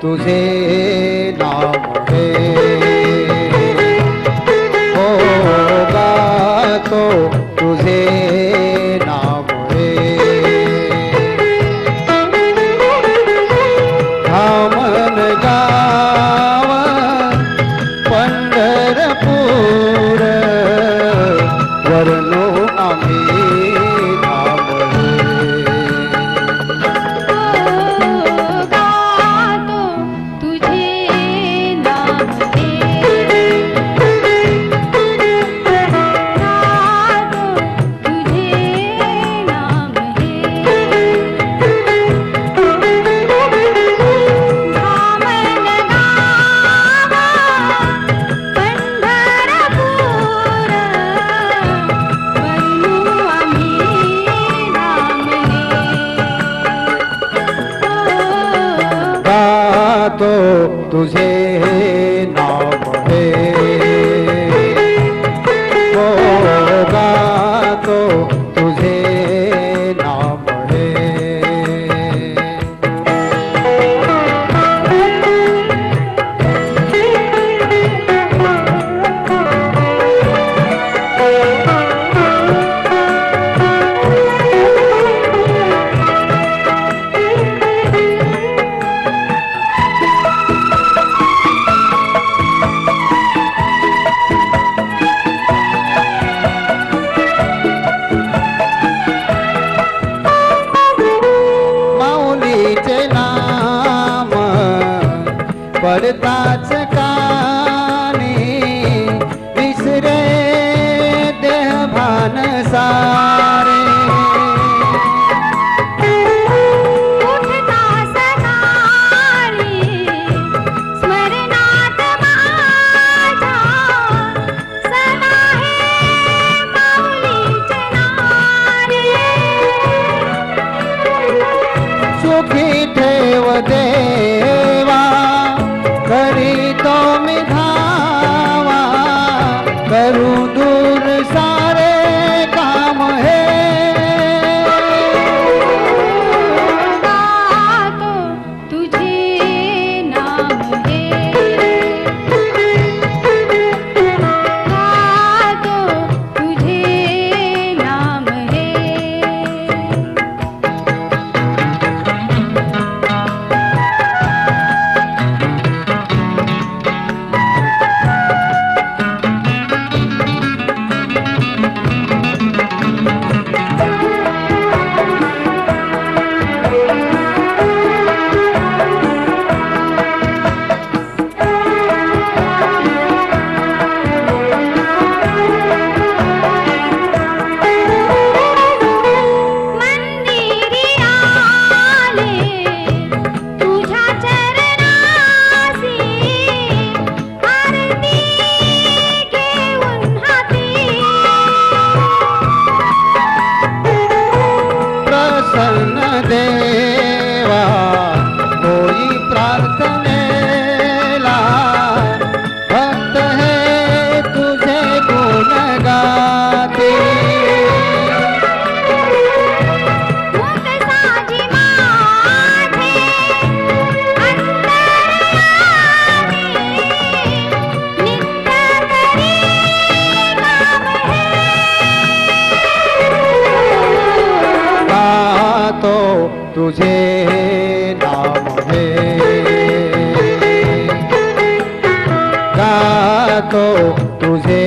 तुझे नाम है। हो गातो तुझे नाम है। धामन गाव पंढरपूर वर्णो आम्ही नाम है। तो तुझे नाम है। होगा तो तुझे नाम है। पडताच कानी विसरे देहभान सारे। उठता सकाळी स्मरणात माझ्या सदा हे माऊलीचे नारे। सुखी ठेव देवा करी तो मी धावा करू दूर सारे काम है। गातो तुझे नाम है। गातो तुझे नाम है। देवा होई प्रार्थनेला भक्त है तुझे गुण गाते। मुख साजी माझे अंतर्यामी नित्य करी काम है। गातो तुझे नाम है। गातो तुझे